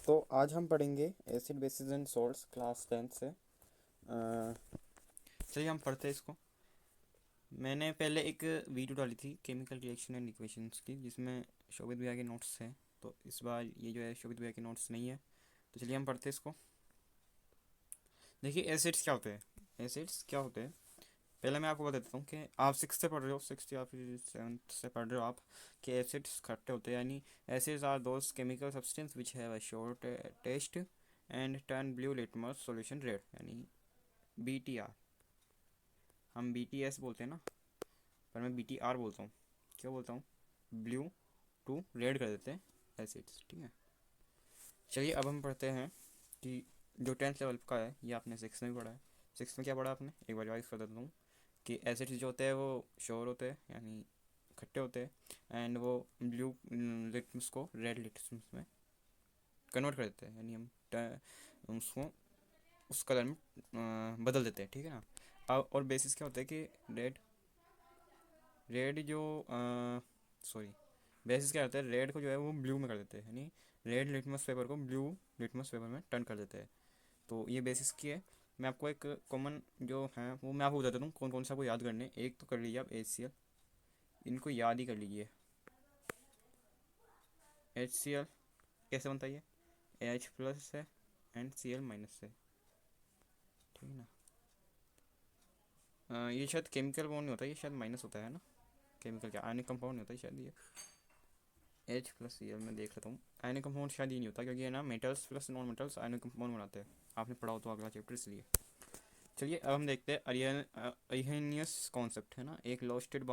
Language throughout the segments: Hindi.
तो आज हम पढ़ेंगे acid basis and salts class 10 से। चलिए हम पढ़ते हैं इसको। मैंने पहले एक वीडियो डाली थी केमिकल रिएक्शन एंड इक्वेशंस की, जिसमें शोभित भैया के नोट्स हैं। तो इस बार ये जो है शोभित भैया के नोट्स नहीं है। तो चलिए हम पढ़ते हैं इसको। देखिए एसिड्स क्या होते हैं। एसिड्स क्या होते हैं, पहले मैं आपको बता देता हूँ कि आप सिक्स से पढ़ रहे हो, सिक्स या फिर सेवन्थ से पढ़ रहे हो आप, कि एसिड्स खट्टे होते हैं। यानी acids are those chemical substance which have a short taste and turn blue litmus solution red, यानी BTR। हम BTS बोलते हैं ना, पर मैं BTR बोलता हूँ। क्या बोलता हूँ? ब्लू टू रेड कर देते हैं एसिड्स, ठीक है। चलिए अब हम पढ़ते हैं कि जो टेंथ लेवल का है ये आपने सिक्स में भी पढ़ा है। सिक्स में क्या पढ़ा आपने, एक बार रिवाइज कर देता हूँ कि एसिड्स जो होते हैं वो श्योर होते हैं, यानी खट्टे होते हैं, एंड वो ब्लू लिटमस को रेड लिटमस में कन्वर्ट कर देते हैं, यानी हम उसको उस कलर में बदल देते हैं, ठीक है ना। अब और बेसिस क्या होता है कि रेड रेड जो सॉरी बेसिस क्या होता है, रेड को जो है वो ब्लू में कर देते हैं, यानी रेड लिटमस पेपर को ब्लू लिटमस पेपर में टर्न कर देते हैं। तो ये बेसिस की है। मैं आपको एक कॉमन जो है वो मैं आपको बता देता हूँ कौन कौन सा आपको याद करने हैं। एक तो कर लीजिए आप HCl, इनको याद ही कर लीजिए। HCl कैसे बनता है ये, H प्लस से एंड Cl माइनस से, ठीक है ना। ये शायद केमिकल बॉन्ड नहीं होता, ये शायद माइनस होता है ना। केमिकल क्या, आयनिक कंपाउंड नहीं होता ये शायद। ये H प्लस Cl मैं देख लेता हूँ। आयनिक कंपाउंड शायद ये नहीं होता, क्योंकि ये ना metals plus non metals ionic compound बनाते हैं। आपने पढ़ा हो तो अगला चैप्टर, इसलिए। चलिए अब हम देखते हैं अरिहेनियस कॉन्सेप्ट है ना, एक लॉस्टेड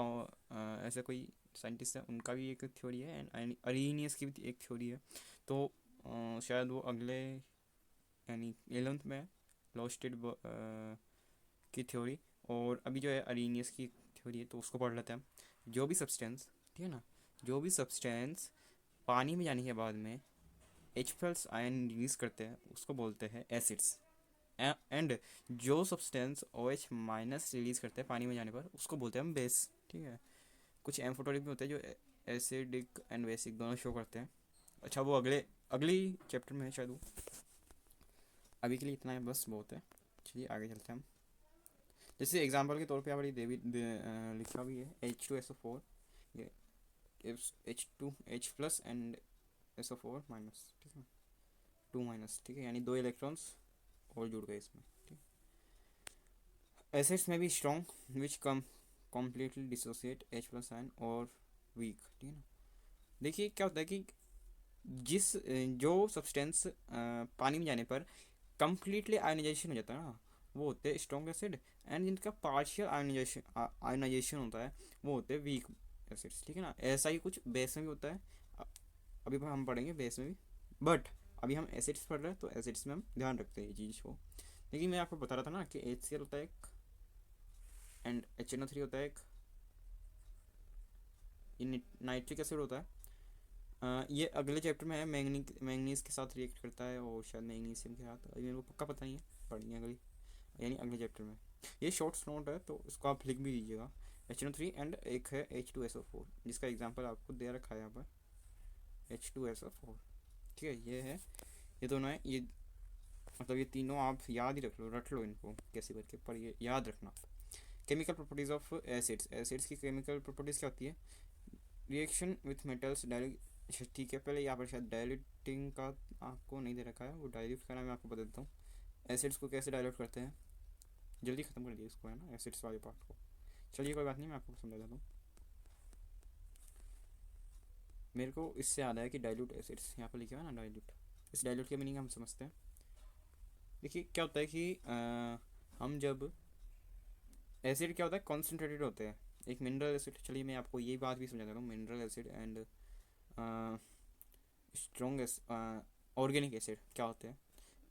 ऐसे कोई साइंटिस्ट है, उनका भी एक थ्योरी है, एंड अरिहेनियस की भी एक थ्योरी है। तो शायद वो अगले यानी 11th में लॉस्टेड की थ्योरी, और अभी जो है अरिहेनियस की थ्योरी है, तो उसको पढ़ लेते हैं हम। जो भी सब्सटेंस, ठीक है ना, जो भी सब्सटेंस पानी में जाने के बाद में H+ आयन रिलीज करते हैं उसको बोलते हैं एसिड्स। एंड जो सब्सटेंस OH- रिलीज करते हैं पानी में जाने पर उसको बोलते हैं हम बेस, ठीक है। कुछ एम्फोटोनिक भी होते हैं जो एसिडिक एंड बेसिक दोनों शो करते हैं। अच्छा वो अगली चैप्टर में है शायद वो। अभी के लिए इतना है, बस बहुत है। चलिए आगे चलते हैं हम। जैसे एग्जांपल के तौर पे हमारी लिखा भी है H2SO4, ये H+ एंड SO4-, ठीक है, 2-, ठीक है, यानी दो इलेक्ट्रॉन्स और जुड़ गए इसमें, ठीक। एसिड्स में भी स्ट्रॉन्ग विच कम्प्लीटली डिसोसिएट H+ आयन और वीक, ठीक है ना। देखिए क्या होता है कि जो सब्सटेंस पानी में जाने पर कम्प्लीटली आयनाइजेशन हो जाता है ना, वो होते हैं स्ट्रॉन्ग एसिड। एंड जिनका पार्शियल आयनाइजेशन होता है वो होते हैं वीक एसिड्स, ठीक है ना। ऐसा ही कुछ बेस में भी होता है। अभी हम पढ़ेंगे बेस में भी, बट अभी हम एसिड्स पढ़ रहे हैं तो एसिड्स में हम ध्यान रखते हैं ये चीज़ को। लेकिन मैं आपको बता रहा था ना कि HCl होता है एक, एंड HNO3 होता है एक, ये नाइट्रिक एसिड होता है। ये अगले चैप्टर में है, मैंगनीज के साथ रिएक्ट करता है, और शायद मैग्नीशियम के साथ, अभी मेरे को पक्का पता नहीं है, पढ़ेंगे अगली यानी अगले चैप्टर में। ये शॉर्ट्स नोट है तो इसको आप लिख भी दीजिएगा। HNO3 एंड एक है H2SO4, जिसका एग्जाम्पल आपको दे रखा है यहाँ पर, H2SO4, ठीक है। ये है, ये दोनों है, ये मतलब ये तीनों आप याद ही रख लो इनको कैसे करके, पर ये याद रखना। Chemical properties of acids, acids की केमिकल प्रॉपर्टीज क्या होती है। रिएक्शन विथ मेटल्स डायल्यूट, ठीक है, पहले यहाँ पर शायद डायल्यूटिंग का आपको नहीं दे रखा है, वो डायल्यूट का नाम मैं आपको बता देता हूँ। एसिड्स को कैसे डायल्यूट करते हैं, जल्दी ख़त्म कर दिए इसको, है ना, एसिड्स वाले पार्ट को। चलिए कोई बात नहीं, मैं आपको समझा देता हूँ। मेरे को इससे याद आया कि डायल्यूट एसिड्स यहाँ पर लिखे हुआ है ना, डायल्यूट, इस डायल्यूट के मीनिंग हम समझते हैं। देखिए क्या होता है कि हम जब एसिड क्या होता है, कॉन्सेंट्रेटेड होते हैं, एक मिनरल एसिड। चलिए मैं आपको ये बात भी समझा देता हूँ, mineral acid and strong organic acid क्या होते हैं।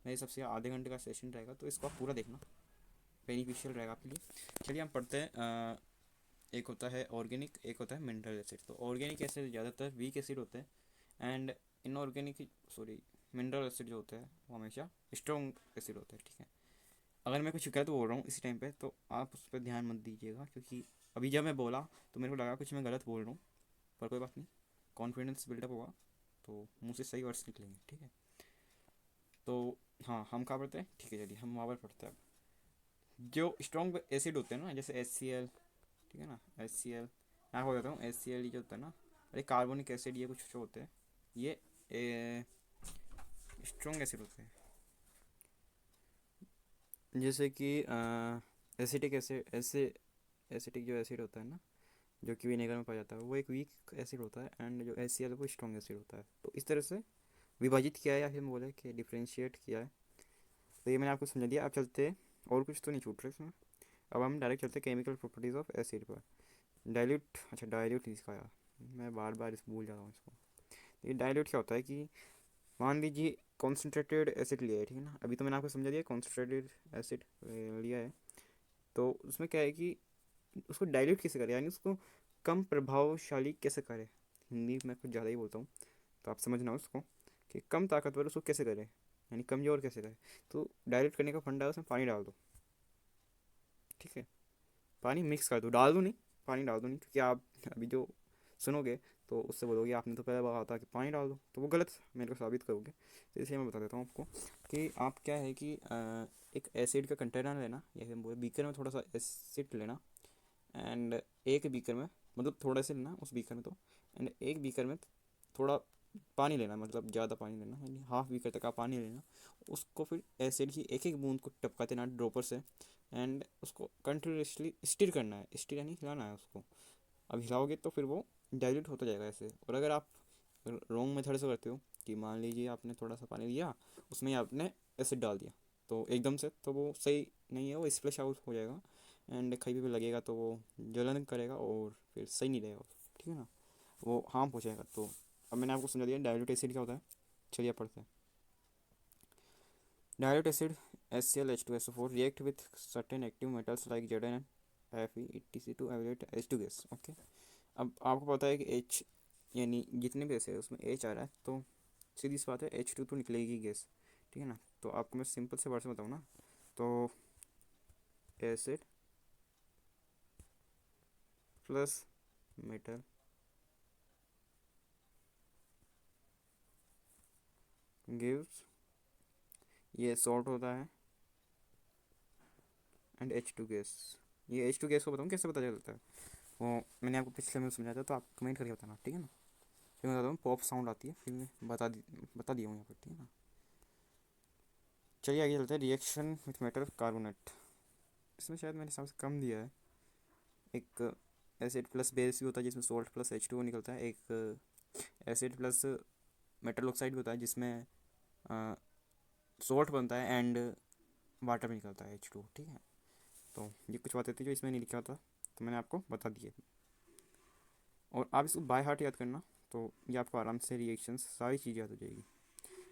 मेरे सबसे आधे घंटे का सेशन रहेगा, तो इसको आप पूरा देखना, बेनिफिशियल रहेगा आपके लिए। चलिए हम पढ़ते हैं। एक होता है ऑर्गेनिक, एक होता है मिनरल एसिड। तो ऑर्गेनिक एसिड ज़्यादातर वीक एसिड होते हैं, and inorganic sorry mineral acid जो होता है वो हमेशा स्ट्रॉन्ग एसिड होता है, ठीक है। अगर मैं कुछ गलत बोल रहा हूँ इसी टाइम पे तो आप उस पर ध्यान मत दीजिएगा, क्योंकि अभी जब मैं बोला तो मेरे को लगा कुछ मैं गलत बोल रहा हूँ, पर कोई बात नहीं, कॉन्फिडेंस बिल्डअप होगा तो मुँह से सही वर्ड्स निकलेंगे, ठीक है। तो हाँ, हम कहाँ पढ़ते हैं, ठीक है, चलिए हम वहाँ पर पढ़ते हैं। जो स्ट्रॉन्ग एसिड होते हैं ना, जैसे HCl, ठीक है ना, HCl, मैं आपको बताता हूँ, HCl ये जो होता है ना, अरे कार्बोनिक एसिड, ये कुछ जो होते हैं, ये स्ट्रॉन्ग एसिड होते हैं। जैसे कि एसिटिक एसिड, एसिटिक जो एसिड होता है ना, जो कि विनेगर में पाया जाता है, वो एक वीक एसिड होता है, एंड जो HCl वो स्ट्रॉन्ग एसिड होता है। तो इस तरह से विभाजित किया है, या फिर हम बोले कि डिफ्रेंशिएट किया है। तो ये मैंने आपको समझा दिया। अब चलते हैं, और कुछ तो नहीं छूट रहा इसमें। अब हम डायरेक्ट चलते हैं केमिकल प्रॉपर्टीज़ ऑफ एसिड पर। डाइल्यूट, अच्छा डाइल्यूट इसका यार, मैं बार बार इस भूल जाता हूँ इसको। ये डाइल्यूट क्या होता है कि मान लीजिए कॉन्सेंट्रेटेड एसिड लिया है, ठीक है ना, अभी तो मैंने आपको समझा दिया कॉन्सेंट्रेटेड एसिड लिया है। तो उसमें क्या है कि उसको डाइल्यूट कैसे करें, यानी उसको कम प्रभावशाली कैसे करें। हिंदी में कुछ ज़्यादा ही बोलता हूँ, तो आप समझना उसको कि कम ताकतवर उसको कैसे करें, यानी कमज़ोर कैसे करें। तो डाइल्यूट करने का फंडा है, उसमें पानी डाल दो, ठीक है, पानी मिक्स कर दो, डाल दो नहीं, पानी डाल दो नहीं, क्योंकि आप अभी जो सुनोगे तो उससे बोलोगे आपने तो पहले कहा था कि पानी डाल दो, तो वो गलत मेरे को साबित करोगे। तो इसलिए मैं बता देता हूँ आपको कि आप क्या है कि एक एसिड का कंटेनर लेना, या फिर बोले बीकर में थोड़ा सा एसिड लेना, एंड एक बीकर में, मतलब थोड़ा से लेना उस बीकर में तो, एंड एक बीकर में थोड़ा पानी लेना, मतलब ज़्यादा पानी लेना, यानी हाफ बीकर तक आप पानी लेना। उसको फिर एसिड की एक एक बूंद को टपकाते ना ड्रॉपर से, एंड उसको कंटिन्यूसली स्टिर करना है, स्टिर यानी हिलाना है उसको। अब हिलाओगे तो फिर वो डाइल्यूट होता जाएगा ऐसे। और अगर आप रॉन्ग मेथड से करते हो कि मान लीजिए आपने थोड़ा सा पानी लिया, उसमें आपने एसिड डाल दिया तो एकदम से, तो वो सही नहीं है, वो स्प्लैश आउट हो जाएगा, एंड कहीं भी लगेगा तो वो जलन करेगा और फिर सही नहीं रहेगा, ठीक है ना, वो हार्म पहुँचाएगा। तो अब मैंने आपको समझा दिया डाइल्यूट एसिड क्या होता है। चलिए पढ़ते हैं। Dilute acid HCl H2SO4 react with certain active metals like Zn and Fe etc to evaluate H2 gas, okay. अब आपको पता है कि H, यानी जितने भी ऐसे उसमें H आ रहा है, तो सीधी सी बात है H2 तो निकलेगी गैस, ठीक है ना। तो आपको मैं सिंपल से वर्ड से बताऊँ ना, तो एसिड प्लस मेटल गिव्स, ये सॉल्ट होता है, एंड H2 गैस। ये H2 गैस को बताऊँ कैसे पता चलता है, वो मैंने आपको पिछले में समझाया था, तो आप कमेंट करके बताना, ठीक है ना। फिर मैं बताता हूँ, पॉप साउंड आती है, फिर मैं बता दिया हूँ यहाँ पर, ठीक है ना। चलिए आगे चलते हैं। रिएक्शन विथ मेटल कार्बोनेट, इसमें शायद मैंने सबसे कम दिया है। एक एसिड प्लस बेस भी होता है जिसमें सोल्ट प्लस H2O निकलता है, एक एसिड प्लस मेटल ऑक्साइड भी होता है जिसमें सोल्ट बनता है एंड वाटर भी निकलता है H2O, ठीक है। तो ये कुछ बातें थी जो इसमें नहीं लिखा था, तो मैंने आपको बता दिए, और आप इसको बाय हार्ट याद करना, तो ये आपको आराम से रिएक्शंस सारी चीज़ याद हो जाएगी।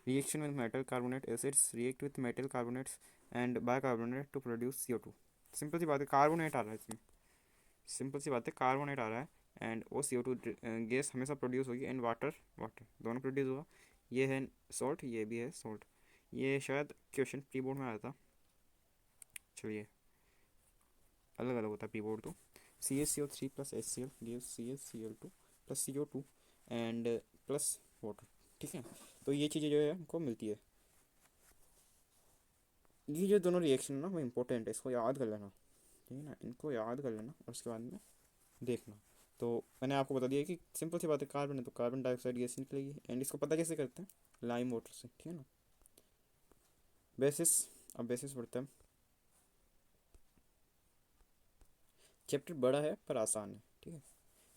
Reaction with metal carbonate acids react with metal carbonates and bicarbonate to produce CO2। Simple सी बात है, कार्बोनेट आ रहा है इसमें, सिंपल सी बात है, कार्बोनेट आ रहा है, एंड वो CO2 गैस हमेशा प्रोड्यूस होगी, एंड वाटर वाटर दोनों प्रोड्यूस होगा। ये है सॉल्ट, ये भी है सॉल्ट। ये शायद क्वेश्चन प्री बोर्ड में आया था। चलिए, अलग अलग होता है प्री बोर्ड तो। CaCO3 plus HCl gives CaCl2 plus CO2 and plus water, ठीक है। तो ये चीज़ें जो है हमको मिलती है। ये जो दोनों रिएक्शन है ना, वो इंपॉर्टेंट है, इसको याद कर लेना, ठीक है ना, इनको याद कर लेना और उसके बाद में देखना। तो मैंने आपको बता दिया कि सिंपल सी बात है, कार्बन है तो कार्बन डाइऑक्साइड गैस निकलेगी, एंड इसको पता कैसे करते हैं, लाइम वाटर से, ठीक है ना। बेसिस, अब बेसिस पढ़ते हैं। चैप्टर बड़ा है पर आसान है, ठीक है।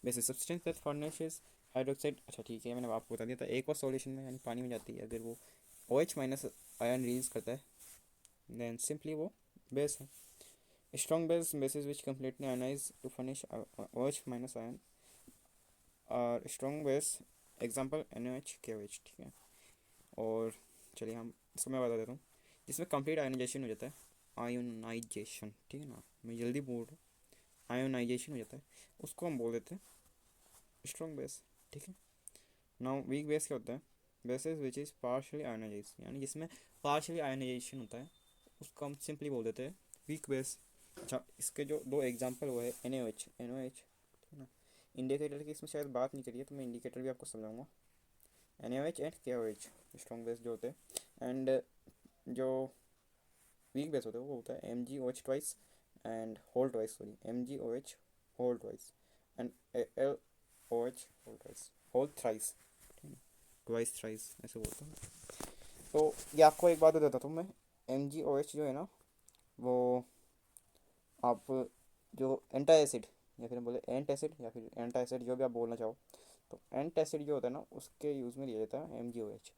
Basis substance that furnaces hydroxide, अच्छा ठीक है, मैंने आपको बता दिया था, एक और सॉल्यूशन में यानी पानी में जाती है, अगर वो OH माइनस आयन रिलीज करता है, देन सिंपली वो बेस है। Strong base bases which completely ionize to furnish OH minus ion और strong base example NaOH KOH, ठीक है। और चलिए हम इसको मैं बता देता हूँ, जिसमें कंप्लीट आयोनाइजेशन हो जाता है, आयोनाइजेशन, ठीक है ना, मैं जल्दी बोल रहा हूँ, आयोनाइजेशन हो जाता है, उसको हम बोल देते हैं स्ट्रॉन्ग बेस, ठीक है। नाउ वीक बेस क्या होता है, bases which is partially ionisation, यानी जिसमें पार्शियली आयोनाइजेशन होता है, उसको हम सिंपली बोल देते हैं वीक बेस। अच्छा, इसके जो दो एग्जांपल हुए हैं NaOH, ठीक है ना। इंडिकेटर की इसमें शायद बात नहीं करी है, तो मैं इंडिकेटर भी आपको समझाऊंगा। NaOH and KOH strong base जो होते हैं, एंड जो वीक बेस होता है वो होता है M G O H twice and whole twice, sorry M G O H whole twice and L O H whole twice, whole thrice, twice thrice ऐसे बोलते हैं। तो ये आपको एक बात बताता हूँ मैं, एम जी ओ एच जो है ना वो आप जो एंटा एसिड या फिर बोले एंट एसिड या फिर एंटा एसिड जो भी आप बोलना चाहो, तो एंट एसिड जो होता है ना उसके यूज़ में लिया जाता है एम जी ओ एच।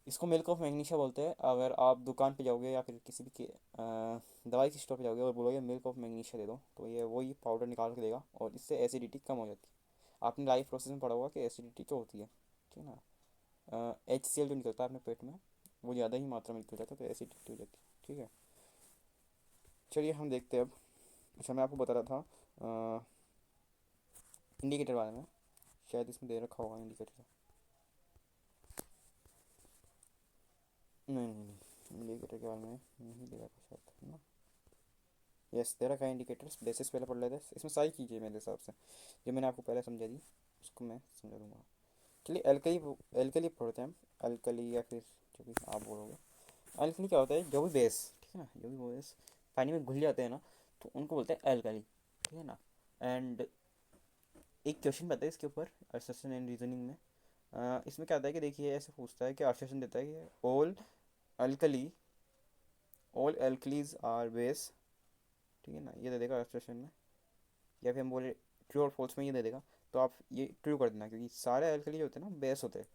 इसको मिल्क ऑफ मैग्नीशिया बोलते हैं। अगर आप दुकान पे जाओगे या फिर किसी भी दवाई की स्टोर पे जाओगे और बोलोगे मिल्क ऑफ मैग्नीशिया दे दो, तो ये वही पाउडर निकाल के देगा और इससे एसिडिटी कम हो जाती है। आपने लाइफ प्रोसेस में पढ़ा होगा कि एसिडिटी क्या होती है, ठीक है ना। एच सी एल जो निकलता है अपने पेट में वो ज़्यादा ही मात्रा में निकल जाता है तो एसिडिटी हो जाती है, ठीक है। चलिए हम देखते हैं अब। अच्छा मैं आपको बता रहा था इंडिकेटर बारे में, शायद इसमें दे रखा होगा इंडिकेटर। नहीं नहीं नहीं, इंडिकेटर के बारे में नहीं दे रखा शायद ना। यस दे रखा है इंडिकेटर्स, बेसिस पहले पढ़ लेते हैं, इसमें सारी चीज़ें मेरे हिसाब से जो मैंने आपको पहले समझा दी उसको मैं समझा दूंगा। चलिए एल्कली, एल्कली पढ़ते हैं हम। अल्कली या फिर जो भी आप बोलोगे। अल्कली क्या होता है, जो भी बेस, ठीक है ना, जो भी बेस पानी में घुल जाते हैं ना तो उनको बोलते हैं अल्कली, ठीक है ना। एंड एक क्वेश्चन बताइए इसके ऊपर, असर्शन एंड रीजनिंग में। इसमें क्या आता है कि देखिए ऐसे पूछता है कि असर्शन देता है कि alkali all alkalis are base, ठीक है ना, ये दे देगा असर्शन में। या फिर हम बोले ट्रू और फॉल्स में ये दे देगा, तो आप ये ट्रू कर देना क्योंकि सारे एल्कली जो होते हैं ना बेस होते हैं,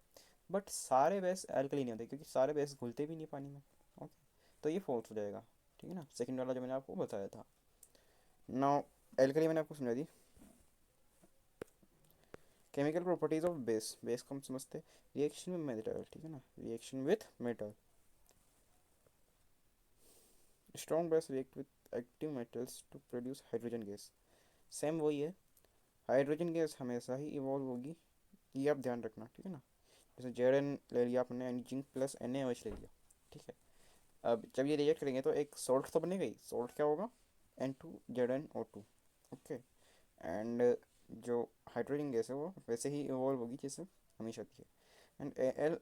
बट सारे बेस एल्कली नहीं होते क्योंकि सारे बेस घुलते भी नहीं पानी में। ओके, तो ये फॉल्स हो जाएगा, ठीक है ना, सेकंड वाला जो मैंने आपको बताया था। नाउ एल्कली मैंने आपको समझा दी। Chemical properties of base, base को हम समझते हैं रिएक्शन विद मेटल, ठीक है ना, reaction with metal. Strong base react with active metals to produce hydrogen gas. Same वही है, हाइड्रोजन गैस हमेशा ही इवॉल्व होगी, ये आप ध्यान रखना, ठीक है ना। जैसे जेड एन ले लिया आपने and zinc plus N A O H ले लिया, ठीक है। अब जब ये रिएक्ट करेंगे तो एक सॉल्ट तो बनेगा ही, सॉल्ट क्या होगा, N two Z N O two, okay. And जो हाइड्रोजन गैस है वो वैसे ही इवॉल्व होगी जैसे हमेशा होती है। And A L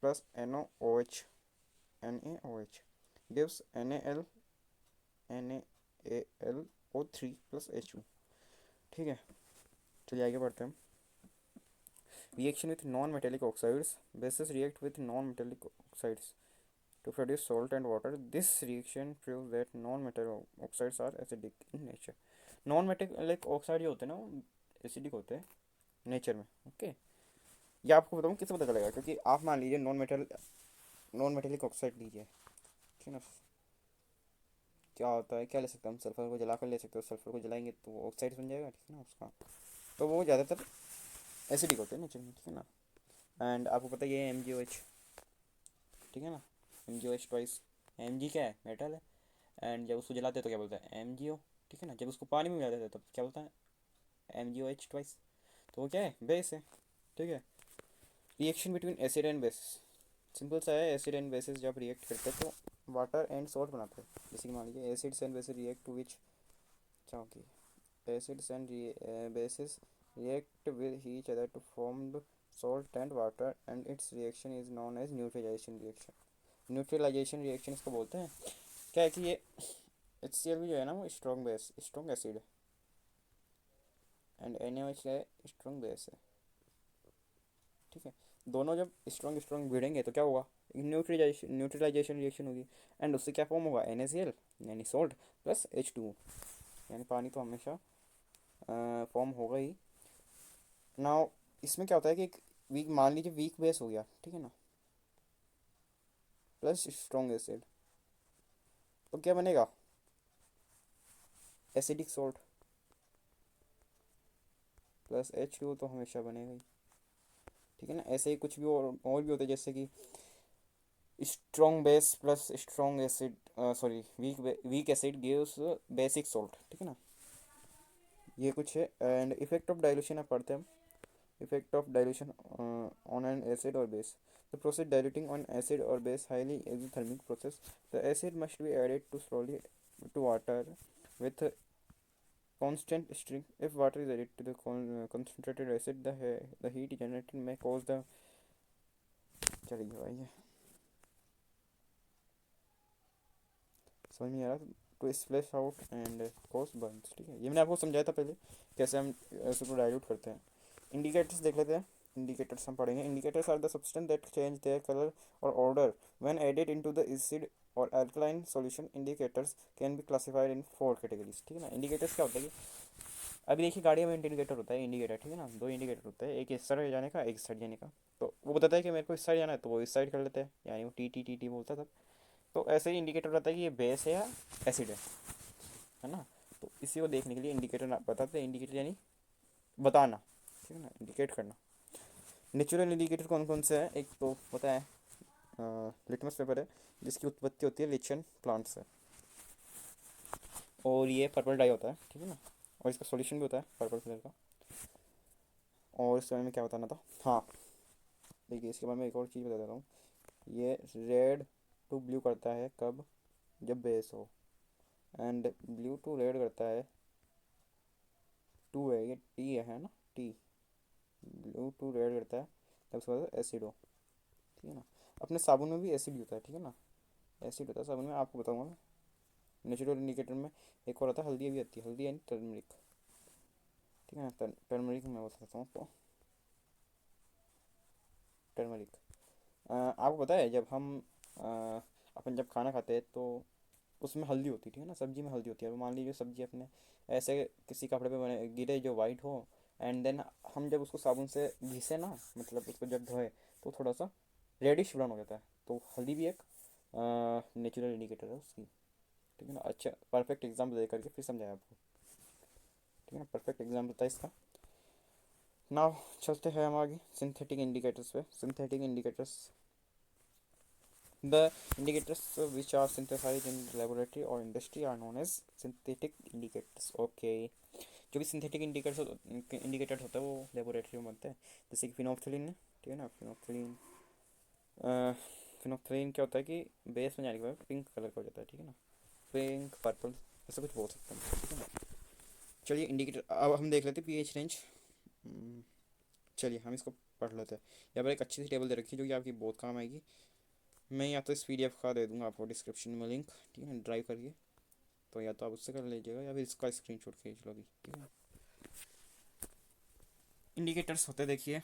plus N O O H, N A O H gives N A L, N A L O three plus H two, ठीक है। चलिए आगे बढ़ते हैं। Reaction with non metallic oxides, bases react with non metallic oxides to produce salt and water. This reaction proves that non-metallic oxides are acidic in nature. Non-metallic oxide जो होते हैं ना वो एसिडिक होते हैं नेचर में, ओके। ये आपको बताऊँ किससे पता चलेगा, क्योंकि आप मान लीजिए नॉन मेटेलिक ऑक्साइड लीजिए, ठीक है ना। क्या होता है, क्या ले सकते हैं हम, सल्फर को जलाकर ले सकते हो, सल्फर को जलाएंगे तो वो ऑक्साइड बन जाएगा, ठीक है ना उसका। तो वो ज़्यादातर एसिडिक होते हैं नेचर में, ठीक है ना। एंड आपको पता ही है एम जी ओ एच, ठीक है ना, M G O H twice, M G क्या है, मेटल है। एंड जब उसको जलाते हैं तो क्या बोलते हैं, एम जी ओ, ठीक है ना। जब उसको पानी में मिला देते हैं तब क्या बोलता है, M G O H twice. तो वो क्या है, बेस है, ठीक है। Reaction between acid and base, simple सा है, एसिड एंड बेसिस जब रिएक्ट करते हैं तो वाटर एंड सॉल्ट बनाते हैं। जैसे कि मान लीजिए acids and bases react to which, क्या होगी, acids and bases react with each other to form salt and water and its reaction is known as neutralization reaction. Neutralisation reaction इसको बोलते हैं। क्या है कि ये एच सी एल भी जो है ना वो स्ट्रॉन्ग बेस, स्ट्रॉन्ग एसिड है, एंड एन एच है स्ट्रॉन्ग बेस है, ठीक है। दोनों जब स्ट्रॉन्ग स्ट्रॉन्ग भिड़ेंगे तो क्या होगा, न्यूट्रलाइजेशन रिएक्शन होगी। एंड उससे क्या फॉर्म होगा, एन ए सी एल यानी सॉल्ट प्लस एच टू, यानी पानी तो हमेशा फॉर्म होगा ही। नाउ इसमें क्या होता है कि एक वीक, मान लीजिए वीक बेस हो गया, ठीक है ना, प्लस स्ट्रॉन्ग एसिड, तो क्या बनेगा, acidic salt plus H to तो हमेशा बनेगा ही, ठीक है ना। ऐसे ही कुछ भी और भी होते हैं, जैसे कि strong base plus strong acid, sorry weak acid gives basic salt, ठीक है ना। ये कुछ है। एंड इफेक्ट ऑफ डाइल्यूशन आप पढ़ते हैं हम। Effect of dilution on an acid or base. The process diluting on acid or base highly exothermic process. The acid must be added to slowly to water with constant stirring. If water is added to the concentrated acid, the heat generated may cause the, चलिए भाई समझ में आ रहा? To splash out and cause burns, ठीक है, ये मैंने आपको समझाया था पहले कैसे हम इसको डाइल्यूट करते हैं। इंडिकेटर्स देख लेते हैं। इंडिकेटर्स हम पढ़ेंगे। Indicators are the substance that change their colour और order when added into the acid और alkaline solution. Indicators can be classified in 4 categories, ठीक है ना। इंडिकेटर्स क्या होता है कि अभी देखिए गाड़ी में इंडिकेटर होता है, इंडिकेटर, ठीक है ना, 2 इंडिकेटर होते हैं, एक इस साइड जाने का, एक इस साइड जाने का। तो वो बताता है कि मेरे को इस साइड जाना है तो वो इस साइड कर लेते हैं, यानी वो टी टी टी टी बोलता था। तो ऐसे ही इंडिकेटर रहता है कि ये बेस है या एसिड है ना। तो इसी को देखने के लिए इंडिकेटर बताते हैं। इंडिकेटर यानी बताना, ठीक है ना, इंडिकेट करना। नेचुरल इंडिकेटर कौन कौन से हैं? एक तो पता है लिटमस पेपर है, जिसकी उत्पत्ति होती है लिचन प्लांट से, और ये पर्पल डाई होता है, ठीक है ना, और इसका सॉल्यूशन भी होता है पर्पल कलर का। और इसके बारे में क्या बताना था, हाँ देखिए इसके बारे में एक और चीज़ बता देता हूँ। ये रेड टू ब्लू करता है कब? जब बेस हो। एंड ब्लू टू रेड करता है, टू है ये, टी है ना, टी। ब्लू टू रेड करता है तब उसके बाद एसिड हो, ठीक है ना। अपने साबुन में भी एसिड ही होता है, ठीक है ना, एसिड होता है साबुन में, आपको बताऊंगा मैं। नेचुरल इंडिकेटर में एक और आता है, हल्दी भी आती है, हल्दी यानी टर्मरिक, ठीक है ना। टर्मरिक मैं बता देता हूँ आपको। टर्मरिक आपको पता है जब हम अपन जब खाना खाते हैं तो उसमें हल्दी होती है, ठीक है ना, सब्जी में हल्दी होती है। अब मान लीजिए सब्जी अपने ऐसे किसी कपड़े पे बने गिरे जो वाइट हो, एंड देन हम जब उसको साबुन से घिसे ना, मतलब उसको जब धोए, तो थोड़ा सा रेडिश ब्राउन हो जाता है। तो हल्दी भी एक नेचुरल इंडिकेटर है उसकी, ठीक है ना। अच्छा परफेक्ट एग्जाम्पल दे करके फिर समझाया आपको, ठीक है ना, परफेक्ट एग्जाम्पल था इसका। नाउ चलते हैं हम आगे सिंथेटिक इंडिकेटर्स पे। Synthetic indicators, the indicators which are synthesized in laboratory or industry are known as synthetic indicators, okay। जो भी सिंथेटिक इंडिकेटर्स होता है वो लेबोरेटरी में बनते हैं, जैसे कि फिनोक्सिलिन है, ठीक है ना। फिनोक्सिलिन फिनोक्सिलिन क्या होता है कि बेस में जाने के बाद पिंक कलर का हो जाता है, ठीक है ना, पिंक पर्पल ऐसा कुछ बोल सकते हैं, ठीक है ना। चलिए इंडिकेटर अब हम देख लेते हैं पीएच रेंज। चलिए हम इसको पढ़ लेते हैं। यहाँ पर एक अच्छी सी टेबल दे रखी है जो कि आपकी बहुत काम आएगी। मैं या तो इस पीडीएफ का दे दूंगा आपको डिस्क्रिप्शन में लिंक, ठीक है ना, ड्राइव करके। तो या तो आप उससे कर लीजिएगा या फिर इसका स्क्रीनशॉट खींच लो अभी, ठीक है। इंडिकेटर्स होते हैं देखिए,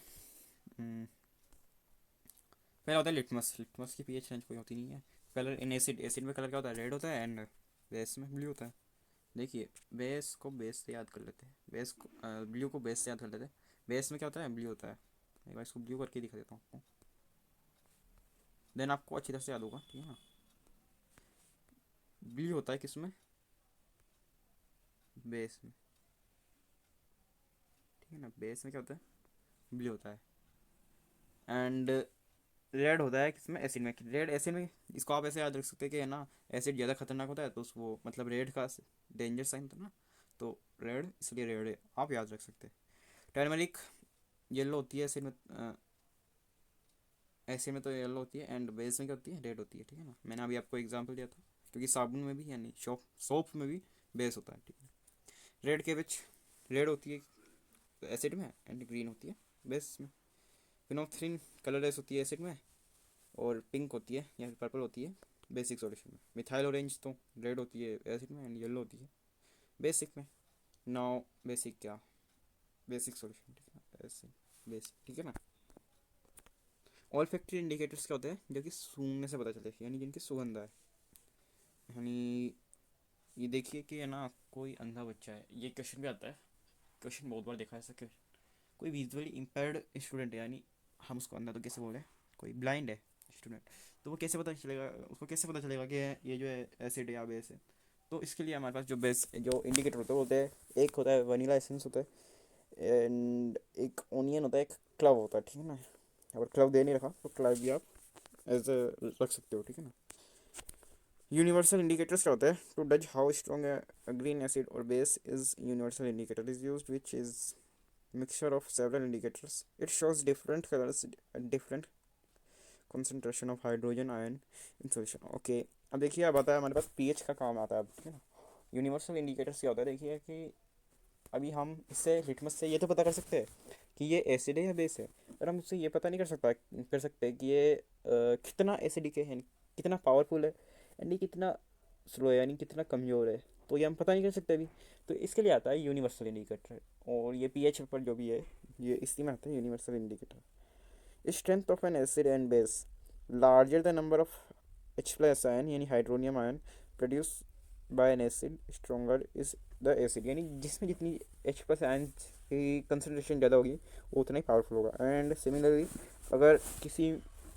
पहला होता है लिटमस। लिटमस की पीएच रेंज कोई होती नहीं है। कलर इन एसिड, एसिड में कलर क्या होता है? रेड होता है, एंड बेस में ब्लू होता है। देखिए बेस को बेस से याद कर लेते हैं, बेस को ब्लू को बेस से याद कर लेते हैं। बेस में क्या होता है? ब्लू होता है। एक बार इसको ब्लू करके दिखा देता हूँ आपको, देन आपको अच्छी तरह से याद होगा, ठीक है ना। ब्लू होता है किसमें? बेस में, ठीक है ना। बेस में क्या होता है? ब्लू होता है। एंड रेड होता है किसमें? एसिड में। रेड एसिड में, इसको आप ऐसे याद रख सकते हैं कि है ना, एसिड ज़्यादा खतरनाक होता है तो वो मतलब रेड का डेंजर साइन था ना, तो रेड इसलिए रेड है, आप याद रख सकते हैं। टर्मरिक येलो होती है एसिड में, एसिड में तो येलो होती है, एंड बेस में क्या होती है? रेड होती है, ठीक है ना। मैंने अभी आपको एग्जाम्पल दिया था, क्योंकि साबुन में भी यानी सोप में भी बेस होता है, ठीक है। रेड के विच रेड होती है एसिड में, एंड ग्रीन होती है बेस में। फिनोक्सिन कलरलेस होती है एसिड में, और पिंक होती है या फिर पर्पल होती है बेसिक सॉल्यूशन में। मिथाइल ऑरेंज तो रेड होती है एसिड में, एंड येलो होती है बेसिक में। नाउ बेसिक क्या? बेसिक सॉल्यूशन, ठीक है ना, एसिड बेसिक, ठीक है ना। ऑल फैक्ट्री इंडिकेटर्स क्या होते हैं? जो कि सूंघने से पता चलता है, यानी जिनकी सुगंध है। यानी ये देखिए कि है ना, कोई अंधा बच्चा है, ये क्वेश्चन भी आता है, क्वेश्चन बहुत बार देखा है ऐसा। कोई विजुअली इम्पेयर्ड स्टूडेंट है, यानी हम उसको अंधा तो कैसे बोले, कोई ब्लाइंड है स्टूडेंट, तो वो कैसे पता चलेगा, उसको कैसे पता चलेगा कि ये जो है एसिड है या बेस है? तो इसके लिए हमारे पास जो बेस जो इंडिकेटर होते हैं बोलते हैं, एक होता है वनीला एसेंस होता है, एंड एक ओनियन होता है, एक क्लव होता है, ठीक है ना। अगर क्लव दे नहीं रखा तो क्लव भी आप एज रख सकते हो, ठीक है ना। यूनिवर्सल इंडिकेटर्स क्या होता है? टू जज हाउ स्ट्रॉन्ग ग्रीन एसिड और base is universal indicator is used which is mixture of several indicators. It shows different colors at different concentration of hydrogen ion in solution. Okay, अब देखिए अब आता है हमारे पास पीएच का काम आता है अब, ठीक है ना। यूनिवर्सल इंडिकेटर्स क्या होता है? देखिए कि अभी हम इससे लिटमस से ये तो पता कर सकते हैं कि ये एसिड है या बेस है, पर हम उससे ये पता नहीं कर सकते कि ये कितना एसिडिक है, कितना पावरफुल है, एंड ये कितना स्लो है यानी कितना कमज़ोर है, तो ये हम पता नहीं कर सकते अभी। तो इसके लिए आता है यूनिवर्सल इंडिकेटर, और ये पीएच पर जो भी है ये इसी में आता है universal indicator. Strength of an acid and base larger the number of H plus ion यानी hydronium ion produce by an acid stronger is the acid, यानी जिसमें जितनी H प्लस आयन की कंसनट्रेशन ज़्यादा होगी वो उतना ही पावरफुल होगा। एंड सिमिलरली अगर किसी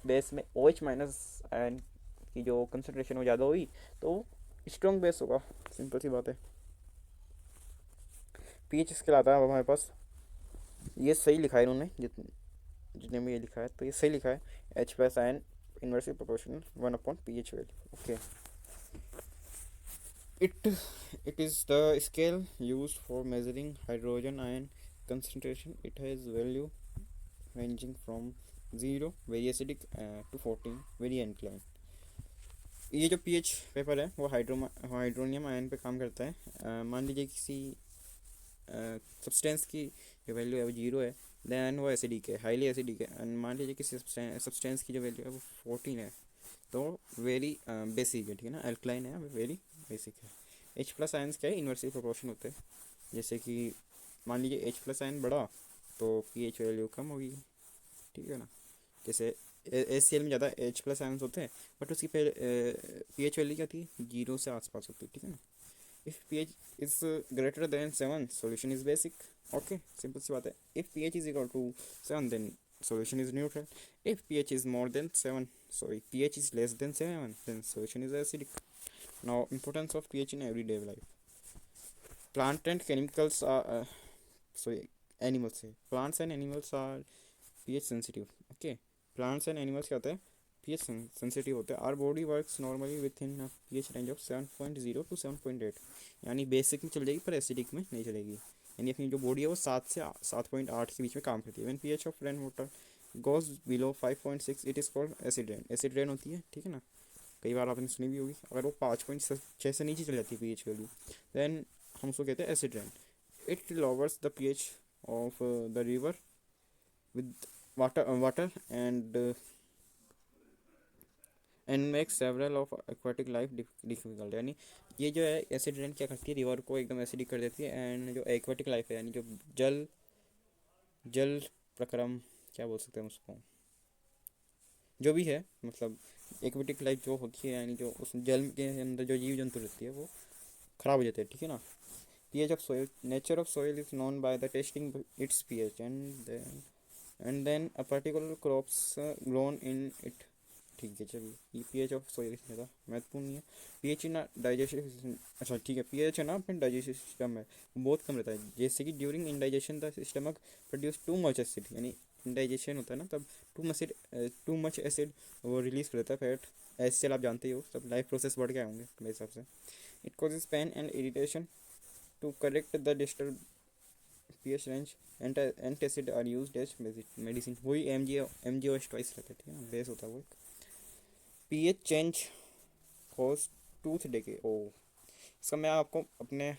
बेस में OH माइनस आयन की जो कंसनट्रेशन वो ज़्यादा हुई तो स्ट्रॉन्ग बेस होगा, सिंपल सी बात है। पीएच स्केल आता है अब हमारे पास, ये सही लिखा है इन्होंने जितने में ये लिखा है तो ये सही लिखा है, H plus ion inversely proportional 1/pH value. Okay, it it is the scale used for measuring hydrogen ion concentration. It has value ranging from 0 very acidic to 14 very alkaline. ये जो पीएच पेपर है वो हाइड्रोनियम आयन पे काम करता है। मान लीजिए किसी सब्सटेंस की जो वैल्यू है वो 0 है, देन वो एसिडिक है, हाईली एसिडिक है। एंड मान लीजिए किसी सब्सटेंस की जो वैल्यू है वो 14 है तो वेरी बेसिक है, ठीक है ना, अल्कलाइन है, वेरी बेसिक है। H प्लस आयंस क्या है, इन्वर्सली प्रोपोर्शन होते हैं। जैसे कि मान लीजिए H प्लस आयन बढ़ा तो पीएच वैल्यू कम होगी, ठीक है ना। जैसे HCl में ज़्यादा H प्लस आयंस होते हैं बट उसकी पीएच वैल्यू क्या थी, 0 से आसपास होती है, ठीक है ना। If pH is greater than 7 solution is basic. Okay, simple सी बात है। If pH is equal to 7 then solution is neutral. If pH is more than 7, sorry, pH is less than 7, then solution is acidic. Now, importance of pH in everyday life. Plant and chemicals are, sorry, animals say. Plants and animals are pH sensitive. Okay, plants and animals क्या होते हैं, pH sensitive होते हैं. Our body works normally within a pH range of 7.0 to 7.8. यानी बेसिक में चल जाएगी पर एसिडिक में नहीं चलेगी, यानी अपनी जो बॉडी है वो 7 से 7.8 के बीच में काम करती है। When pH of rain water goes below 5.6 it is called acid rain. Acid rain होती है, ठीक है ना, कई बार आपने सुनी भी होगी। अगर वो 5.6 से नीचे चल जाती है पीएच वैल्यू देन हम उसको कहते हैं acid rain. It lowers the pH of the river with water and make several of aquatic life difficult. यानी ये जो है एसिड रेन क्या करती है, रिवर को एकदम एसिडिक कर देती है। एंड जो एक्वाटिक लाइफ है यानी जो जल जल प्रक्रम क्या बोल सकते हैं उसको, जो भी है, मतलब एक्वेटिक लाइफ जो होती है यानी जो उस जल के अंदर जो जीव जंतु रहती है वो खराब हो जाते हैं, ठीक है ना। PH of soil, nature of soil is known by the testing its pH and then a particular crops grown in it. ठीक है, चलिए ये पीएच ऑफ सोइल कितने था महत्वपूर्ण नहीं है। पीएच इन डाइजेशन, अच्छा ठीक है, पीएच है ना अपने डाइजेस्टिव सिस्टम में बहुत कम रहता है। जैसे कि during indigestion the stomach produce too much acid, यानी इंडाइजेशन होता है ना तब टू मच एसिड वो रिलीज कर देता है फैट। एचसीएल आप जानते ही हो, सब लाइफ प्रोसेस बढ़ गए होंगे मेरे हिसाब से। It causes pain and irritation to correct the disturb pH range antacid are used as medicine. वही एमजीओ ट्वाइस रहता है, ठीक है ना, बेस होता है वो। PH change cause tooth decay. ओ, इसका मैं आपको अपने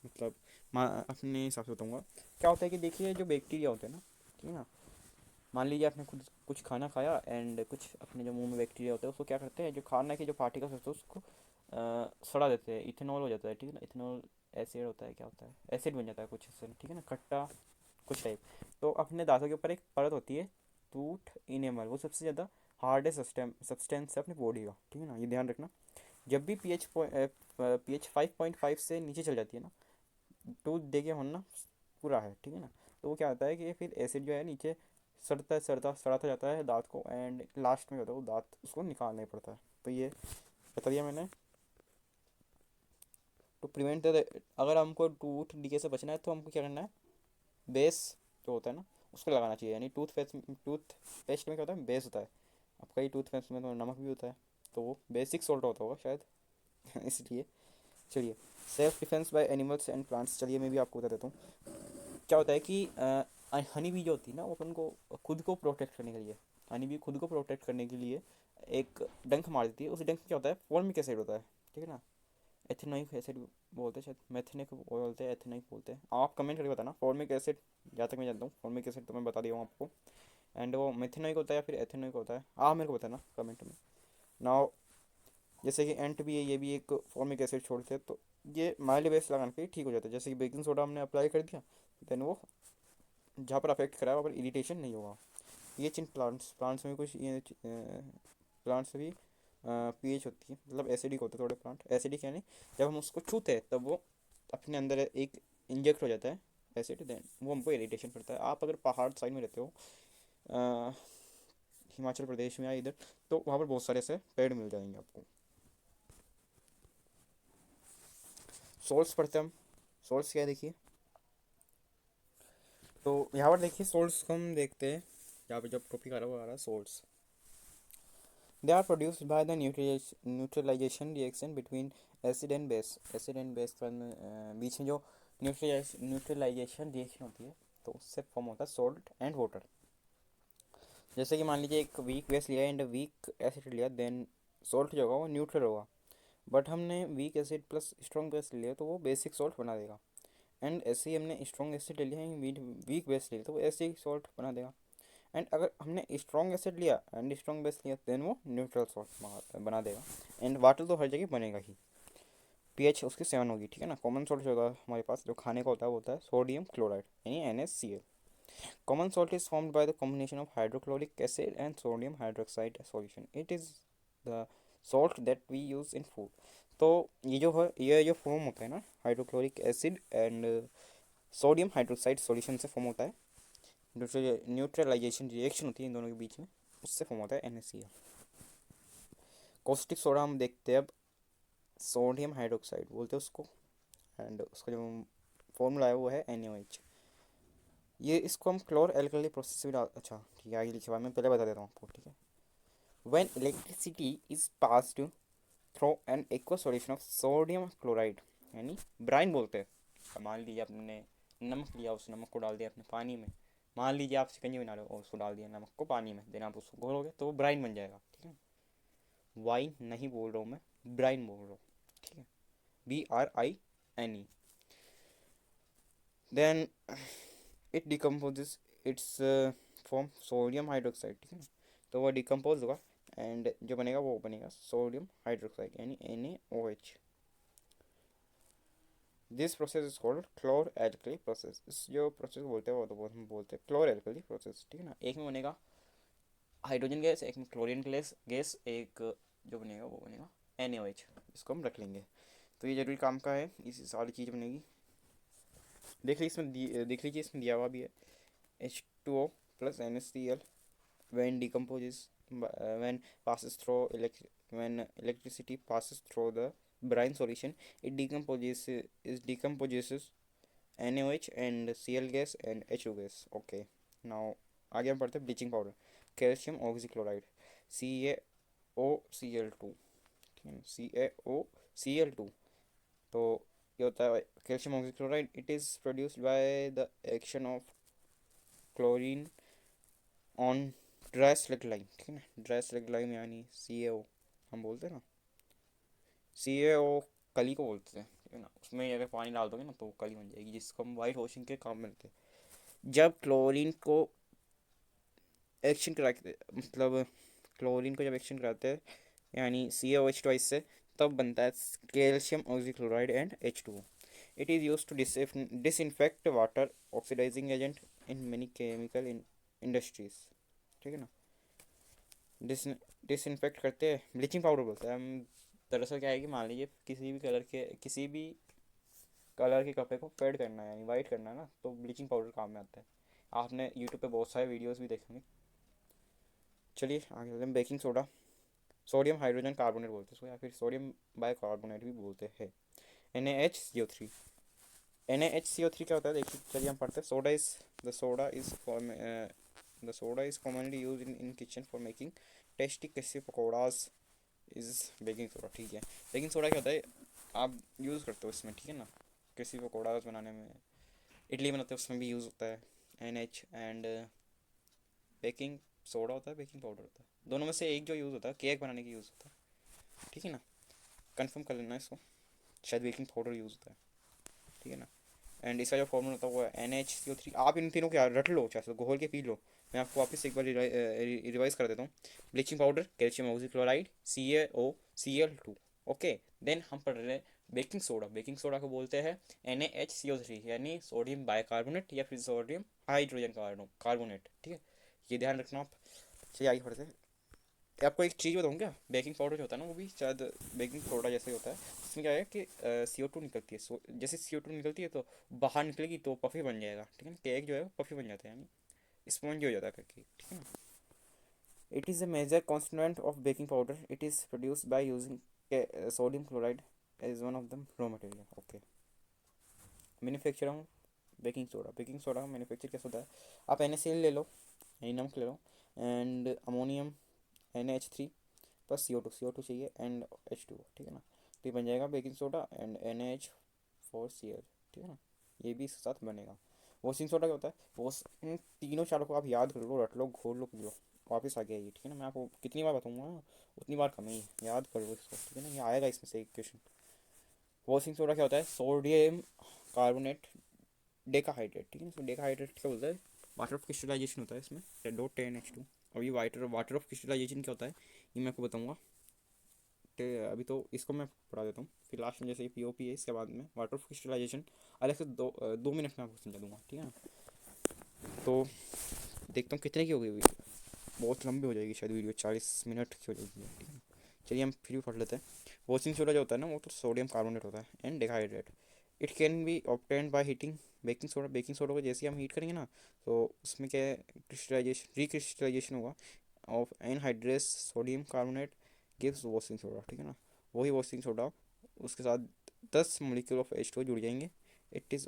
मतलब अपने हिसाब से बताऊँगा। क्या होता है कि देखिए जो बैक्टीरिया होते हैं ना, ठीक है ना, मान लीजिए आपने खुद कुछ खाना खाया एंड कुछ अपने जो मुंह में बैक्टीरिया होता है उसको क्या करते हैं, जो खाना के जो पार्टिकल्स होते हैं उसको सड़ा देते हैं, इथेनॉल हो जाता है, ठीक है ना। इथेनॉल एसिड होता है, क्या होता है, एसिड बन जाता है कुछ इससे, ठीक है ना, खट्टा कुछ टाइप। तो अपने दांतों के ऊपर एक परत होती है टूथ इनेमल, वो सबसे ज़्यादा हार्डेस्ट सब्सटेंस है अपनी बॉडी का, ठीक है ना, ये ध्यान रखना। जब भी पीएच 5.5 से नीचे चल जाती है ना, टूथ देखिए होना पूरा है, ठीक है ना, तो वो क्या होता है कि फिर एसिड जो है नीचे सड़ता जाता है दांत को, एंड लास्ट में होता है वो दांत उसको निकालना ही पड़ता है। तो ये बता दिया मैंने। तो प्रिवेंट अगर हमको टूथ डीके से बचना है तो हमको क्या करना है, बेस जो होता है ना उसको लगाना चाहिए। यानी टूथ पेस्ट में क्या होता है, बेस होता है। आपका ही टूथ पेस्ट में तो नमक भी होता है, तो वो बेसिक सोल्ट होता होगा शायद इसलिए। चलिए, self defence by animals and plants, चलिए मैं भी आपको बता देता हूँ। क्या होता है कि हनी बी जो होती है ना वो अपन को खुद को प्रोटेक्ट करने के लिए, हनी बी खुद को प्रोटेक्ट करने के लिए एक डंक मार देती है। उस डंक में क्या होता है, फॉर्मिक एसिड होता है, ठीक है ना। एथेनोइक एसिड बोलते हैं शायद, मेथेनिक बोलते हैं, एथेनोइक बोलते हैं, आप कमेंट करके बताना। फॉर्मिक एसिड जहाँ तक मैं जानता हूँ, फॉर्मिक एसिड तो मैं बता दिया हूँ आपको। एंड वो मेथेनोइक होता है या फिर एथेनोइक होता है, आप मेरे को बताना कमेंट में। नाउ जैसे कि एंट भी है, ये भी एक फॉर्मिक एसिड छोड़ते हैं, तो ये माइल्ड बेस लगाने पे ठीक हो जाता है। जैसे कि बेकिंग सोडा हमने अप्लाई कर दिया, देन वो जहाँ पर अफेक्ट करा है वहाँ पर इरिटेशन नहीं होगा। ये चिन प्लांट्स में कुछ ये प्लांट्स भी पीएच होती है, मतलब एसिडिक होते हैं थोड़े प्लांट। एसिडिक यानी जब हम उसको छूते हैं तब वो अपने अंदर एक इंजेक्ट हो जाता है एसिड, देन वो हमको इरिटेशन करता है। आप अगर पहाड़ साइड में रहते हो, अ, हिमाचल प्रदेश में या इधर, तो वहाँ पर बहुत सारे ऐसे पेड़ मिल जाएंगे आपको। सोल्स पढ़ते हैं हम। सोल्स क्या है देखिए, तो यहाँ पर देखिए सोल्स को हम देखते हैं। यहाँ पर जब टॉपिक आ रहा है वो आ रहा है salts. They are produced by the neutralisation reaction between acid and base. Acid and base का बीच में जो न्यूट्रलाइजेशन रिएक्शन होती है, तो उससे फॉर्म होता है सॉल्ट एंड वाटर। जैसे कि मान लीजिए एक वीक बेस लिया एंड वीक एसिड लिया, देन सॉल्ट जो होगा वो न्यूट्रल होगा। बट हमने weak acid plus strong base लिया तो वो बेसिक सॉल्ट बना देगा। एंड ऐसे ही हमने स्ट्रॉन्ग एसिड ले लिया है, वीक बेस ले लिया तो वो ऐसे ही सॉल्ट बना देगा। एंड अगर हमने स्ट्रॉन्ग एसिड लिया एंड स्ट्रॉन्ग बेस लिया, देन वो न्यूट्रल सॉल्ट बना देगा। एंड वाटर तो हर जगह बनेगा ही। पीएच उसकी 7 होगी, ठीक है ना। कॉमन सॉल्ट जो होगा हमारे पास जो खाने का होता है वो होता है सोडियम क्लोराइड यानी NaCl। Common salt is formed by the combination of hydrochloric acid and sodium hydroxide solution. It is the salt that we use in food. तो ये जो है, ये जो फॉर्म होता है ना, hydrochloric acid and sodium hydroxide solution से फॉर्म होता है। न्यूट्रलाइजेशन रिएक्शन होती है इन दोनों के बीच में, उससे फॉर्म होता है NaCl। कॉस्टिक सोडा हम देखते हैं अब। सोडियम हाइड्रोक्साइड बोलते हैं उसको, एंड उसका जो फॉर्मूला है वो है NaOH। ये इसको हम क्लोर एल्कली प्रोसेस से भी डाल, अच्छा ठीक है आगे लिखे हुआ है, मैं पहले बता देता हूँ आपको, ठीक है। When electricity is passed through an aqua solution of sodium chloride यानी ब्राइन बोलते हैं। मान लीजिए आपने नमक लिया, उस नमक को डाल दिया अपने पानी में। मान लीजिए आप शिकंजी बना रहे हो और उसको डाल दिया नमक को पानी में, देन आप उसको घोलोगे तो वो ब्राइन बन जाएगा, ठीक है। वाइन नहीं बोल रहा हूँ मैं, ब्राइन बोल रहा हूँ, ठीक है। BRINE। Then it decomposes its form sodium hydroxide, ठीक है ना। तो वो डिकम्पोज होगा एंड जो बनेगा वो बनेगा सोडियम हाइड्रोक्साइड यानी NaOH। This process is called chlor alkali process. इस जो प्रोसेस बोलते हैं वो तो हम बोलते हैं क्लोर एल्कली प्रोसेस, ठीक है ना। एक में बनेगा हाइड्रोजन गैस, एक में क्लोरीन गैस, एक जो बनेगा वो बनेगा NaOH। इसको हम रख लेंगे, तो ये जरूरी काम का है, इस सारी चीज़ बनेगी। देख लीजिए इसमें दिया हुआ भी है H2O plus NaCl when decomposes when passes through when electricity passes through the brine solution, it decomposes NaOH and Cl gas and H2 gas. Okay, now आगे हम पढ़ते हैं bleaching powder. Calcium oxychloride CaOCl2, ठीक है, CaOCl2। तो ये होता है calcium oxychloride. It is produced by the action of chlorine on dry slug lime, ठीक है ना। ड्राई स्लग लाइम यानी CaO हम बोलते हैं ना, CaO कली को बोलते हैं, ठीक है ना। उसमें अगर पानी डाल दोगे ना तो वो कली बन जाएगी, जिसको हम वाइट वॉशिंग के काम में लेते हैं। जब क्लोरीन को एक्शन कराते, मतलब क्लोरीन को जब एक्शन कराते हैं यानी CaOH ट्वाइस से, तब बनता है calcium oxychloride and H2O। It is use to disinfect water oxidising agent in many chemical industries, ठीक है ना। डिसइंफेक्ट करते हैं, ब्लीचिंग पाउडर बोलते हैं हम। दरअसल क्या है कि मान लीजिए किसी भी कलर के कपड़े को फेड करना है यानी वाइट करना है ना, तो ब्लीचिंग पाउडर काम में आता है। आपने यूट्यूब पे बहुत सारे वीडियोस भी देखे होंगे। चलिए आगे चलते हैं। Baking soda, sodium hydrogen carbonate बोलते हैं उसको, या फिर सोडियम बाइकार्बोनेट भी बोलते हैं। NaHCO3। NaHCO3 क्या होता है देखिए, चलिए हम पढ़ते हैं। Soda is commonly use in kitchen for making tasty crispy pakoras is baking soda, ठीक है। बेकिंग सोडा क्या होता है, आप यूज़ करते हो इसमें, ठीक है ना। क्रिस्पी पकौड़ाज बनाने में, इडली बनाते हैं उसमें भी यूज़ होता है NH। एंड बेकिंग सोडा होता है, बेकिंग पाउडर होता है, दोनों में से एक जो यूज़ होता है केक बनाने के यूज़ होता है, ठीक है ना। कंफर्म कर लेना इसको, शायद बेकिंग पाउडर यूज़ होता है, ठीक है ना। एंड इसका जो फॉर्मूला होता है वो है NaHCO3। आप इन तीनों को यार रट लो, चाहे तो घोल के पी लो, मैं आपको वापस एक बार रिवाइज कर देता हूँ। Bleaching powder, calcium oxychloride, CaOCl2। Okay, then हम पढ़ रहे हैं बेकिंग सोडा। बेकिंग सोडा को बोलते हैं NaHCO3, यानी सोडियम बाइकार्बोनेट या फिर सोडियम हाइड्रोजन कार्बोनेट। ठीक है, ये ध्यान रखना आप। चलिए आगे पढ़ते हैं। आपको एक चीज़ बताऊँ क्या, बेकिंग पाउडर जो होता है ना वो भी शायद बेकिंग सोडा जैसे ही होता है। इसमें क्या है कि CO2 निकलती है, जैसे CO2 निकलती है तो बाहर निकलेगी तो पफी बन जाएगा। ठीक है ना, केक जो है वो पफी बन जाता है, यानी स्पॉन्ज हो जाता है केक। ठीक है ना। It is a major constituent of baking powder. It is produced by using sodium chloride as one of the raw material. Okay, manufacture of baking soda. Baking soda का मैन्युफैक्चर कैसे होता है, आप NaCl ले लो, यानी नमक ले लो, and ammonium NaH3 plus CO2 चाहिए एंड H2। ठीक है ना, तो ये बन जाएगा बेकिंग सोडा एंड NaH4Cl। ठीक है ना, ये भी इसके साथ बनेगा। वॉशिंग सोडा क्या होता है, वो इन तीनों चारों को आप याद कर लो, रट लो, घोल लो, पी लो, वापस आ गया ये। ठीक है ना, मैं आपको कितनी बार बताऊंगा उतनी बार कम ही है, याद कर लो इसको। ठीक है ना, ये आएगा इसमें से एक क्वेश्चन। वॉशिंग सोडा क्या होता है, सोडियम कार्बोनेट डेकाहाइड्रेट। ठीक है ना, इसमें डेकाहाइड्रेट क्या बोलता है, वाटर ऑफ क्रिस्टलाइजेशन होता है इसमें, डो 10H2। और ये वाटर ऑफ क्रिस्टलाइजेशन क्या होता है ये मैं आपको बताऊंगा। अभी तो इसको मैं पढ़ा देता हूँ, फिर लास्ट में जैसे POP है इसके बाद में वाटर ऑफ क्रिस्टलाइजेशन अलग से 2 मिनट में आपको समझा दूंगा। ठीक है ना, तो देखता हूँ कितने की हो गई वीडियो, बहुत लंबी हो जाएगी शायद वीडियो, 40 मिनट की हो जाएगी। ठीक है, चलिए हम फिर भी पढ़ लेते हैं। वॉशिंग सोडा जो होता है ना वो तो सोडियम कार्बोनेट होता है and decahydrate. It can be obtained by heating baking soda. Baking soda को जैसे ही हम हीट करेंगे ना तो उसमें क्या है, क्रिस्टलाइजेशन रिक्रिस्टलाइजेशन होगा of anhydrase sodium carbonate gives washing soda. ठीक है ना, वही वॉशिंग सोडा, उसके साथ 10 मॉलिक्यूल ऑफ H2 जुड़ जाएंगे। It is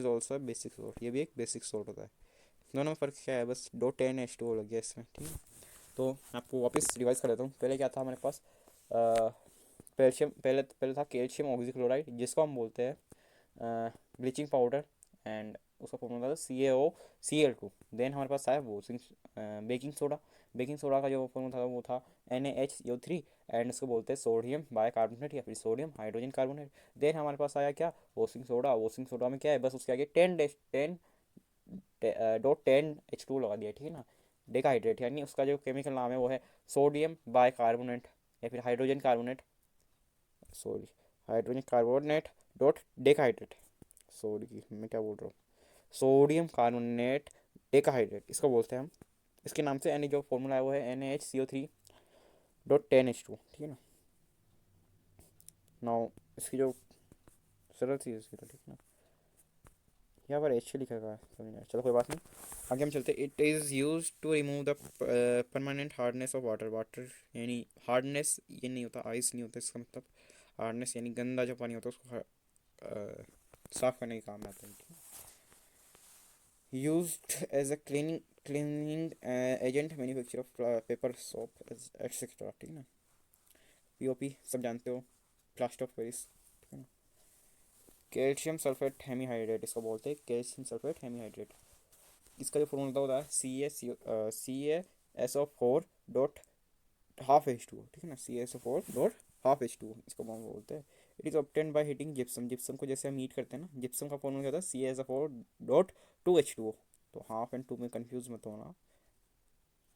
also basic salt, ये भी एक बेसिक सोल्ट होता है। दोनों में फ़र्क क्या है, बस दो 10H2 लग गया इसमें। ठीक है, तो आपको वापस रिवाइज कर देता हूँ। पहले क्या था हमारे पास, कैल्शियम, पहले पहले था कैल्शियम ऑक्सीक्लोराइड जिसको हम बोलते हैं ब्लीचिंग पाउडर, एंड उसका फॉर्मूला था CaOCl2। देन हमारे पास आया वो बेकिंग सोडा। बेकिंग सोडा का जो फॉर्मूला था वो था NaHCO3, एंड उसको बोलते हैं सोडियम बाइकार्बोनेट या फिर सोडियम हाइड्रोजन कार्बोनेट। देन हमारे पास आया क्या, वॉशिंग सोडा। वॉशिंग सोडा में क्या है, बस उसके आगे 10 लगा दिया। ठीक है ना, डेकाहाइड्रेट, यानी उसका जो केमिकल नाम है वो है सोडियम बाइकार्बोनेट या फिर hydrogen carbonate, sorry, hydrogen carbonate dot decahydrate. Sorry मैं क्या बोल रहा हूँ, सोडियम कार्बोनेट डेकाहाइड्रेट इसको बोलते हैं हम। इसके नाम से, यानी जो फॉर्मूला है वो है NaHCO3.10H2। ठीक है ना, नाउ इसकी जो सरल थी इसकी तो, ठीक है ना, यहाँ पर H लिखा हुआ है, समझ नहीं आया। चलो कोई बात नहीं, आगे हम चलते। It is use to remove the permanent hardness of water. Water यानी हार्डनेस ये नहीं होता, आइस नहीं होता इसका मतलब। हार्डनेस यानी गंदा जो पानी होता है उसको साफ करने के काम में आता है। Used as a cleaning agent, manufacture of paper soap etcetera. ठीक है ना, POP सब जानते हो, प्लास्टर ऑफ पेरिस। ठीक है ना, कैल्शियम सल्फेट हेमीहाइड्रेट इसको बोलते हैं, कैल्शियम सल्फेट हेमीहाइड्रेट। इसका जो फॉर्मूला होता है CaSO4 डॉट हाफ H2। ठीक है ना, CaSO4 डॉट हाफ H2 इसको हम बोलते हैं। It is obtain by heating gypsum. Gypsum को जैसे हम हीट करते हैं ना, जिप्सम का फॉर्मूला क्या होता है, CaSO4 डॉट 2H2O। तो हाफ एंड टू में कंफ्यूज मत होना,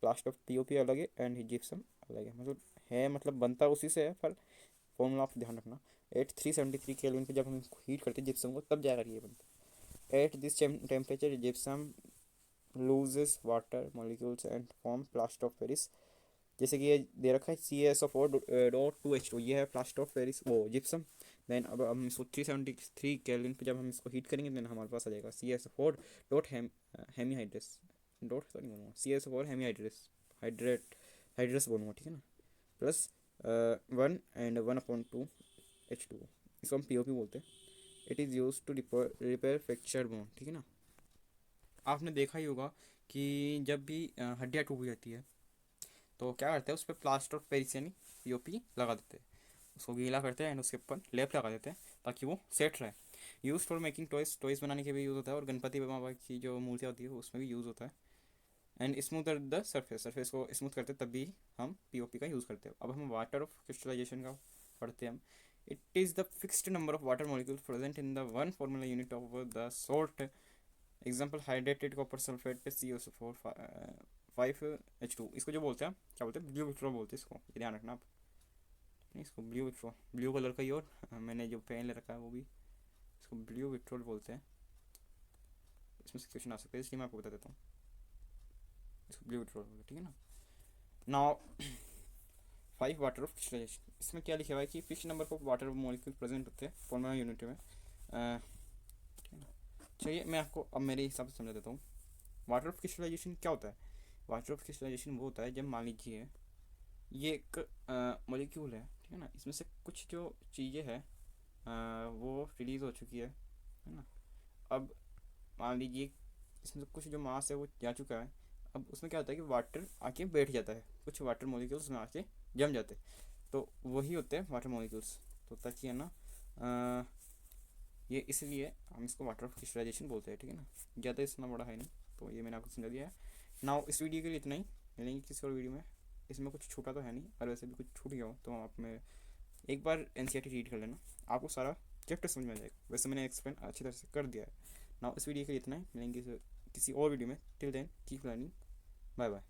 प्लास्टर ऑफ POP अलग है एंड जिप्सम अलग है, मतलब है, मतलब बनता उसी से है, पर फॉर्मूला आप ध्यान रखना। एट 373 केल्विन पे जब हम हीट करते हैं जिप्सम को तब जाकर ये बनता है। At this temperature gypsum loses water molecules and form plaster of Paris. जैसे कि ये दे रखा है CaSO4.2H2, ये है प्लास्टर ऑफ पेरिस वो जिप्सम। देन अब हम इसको 373 केल्विन पे जब हम इसको हीट करेंगे देन हमारे पास आ जाएगा CaSO4 डॉट हेमीहाइड्रेस डॉट, सॉरी बोलूँगा CaSO4 हेमीहाइड्रेस, हाइड्रेस बोलूँगा। ठीक है ना, प्लस 1 and 1/2 H2O, इसको हम POP बोलते हैं। It is use to repair fracture bone. ठीक है ना, आपने देखा ही होगा कि जब भी हड्डियाँ टूट जाती है तो क्या करते हैं, उस पर प्लास्टर ऑफ पेरिस यानी POP लगा देते हैं, उसको गीला करते हैं एंड उसके ऊपर लेप लगा देते हैं ताकि वो सेट रहे। Use for making toys, toys बनाने के भी यूज़ होता है, और गणपति बाबा की जो मूर्तियाँ होती है उसमें भी यूज़ होता है। And smooth the surface, surface को स्मूथ करते तब भी हम POP का यूज़ करते हैं। अब हम वाटर ऑफ क्रिस्टलाइजेशन का पढ़ते हैं हम। It is the fixed number of water molecules present in the one formula unit of the salt example hydrated copper sulphate पे CO4 5H2, इसको जो बोलते हैं क्या बोलते हैं, ब्लू विट्रो बोलते हैं इसको, ये ध्यान रखना आप। नहीं, इसको ब्लू विट्रो, ब्लू कलर का ही, और मैंने जो पेन ले रखा है वो भी, इसको ब्लू विट्रोल बोलते हैं। इसमें से क्वेश्चन आ सकते हैं, इसलिए मैं आपको बता देता हूँ, इसको ब्लू विट्रोल बोलते हैं, ठीक है ना। नाउ 5 वाटर ऑफ क्रिस्टलाइजेशन, इसमें क्या लिखा हुआ है कि fix number of water molecule present होते हैं फॉर्मूला यूनिट में, ठीक है ना। चलिए मैं आपको अब मेरे हिसाब से समझा देता हूँ। वाटर ऑफ क्रिस्टलाइजेशन क्या होता है। वाटर ऑफ क्रिस्टलाइजेशन वो होता है जब मान लीजिए ये एक मॉलिक्यूल है, ठीक है ना, इसमें से कुछ जो चीज़ें हैं वो रिलीज़ हो चुकी है ना। अब मान लीजिए इसमें से कुछ जो मास है वो जा चुका है। अब उसमें क्या होता है कि वाटर आके बैठ जाता है, कुछ वाटर मॉलिक्यूल्स में आके जम जाते हैं, तो वही होते हैं वाटर मॉलिक्यूल्स। तो ताकि है ना ये इसलिए हम इसको वाटर ऑफ क्रिस्टलाइजेशन बोलते हैं, ठीक है ना। ज़्यादा इतना बड़ा है नहीं, तो ये मैंने आपको समझा दिया है। नाउ इस वीडियो के लिए इतना ही, मिलेंगे किसी और वीडियो में। इसमें कुछ छूटा तो है नहीं, और वैसे भी कुछ छूट गया हो तो आप में एक बार NCERT रीड कर लेना, आपको सारा चैप्टर समझ में आ जाएगा। वैसे मैंने एक्सप्लेन अच्छी तरह से कर दिया है। नाउ इस वीडियो के लिए इतना ही, मिलेंगे किसी और वीडियो में। Till then keep learning, bye bye.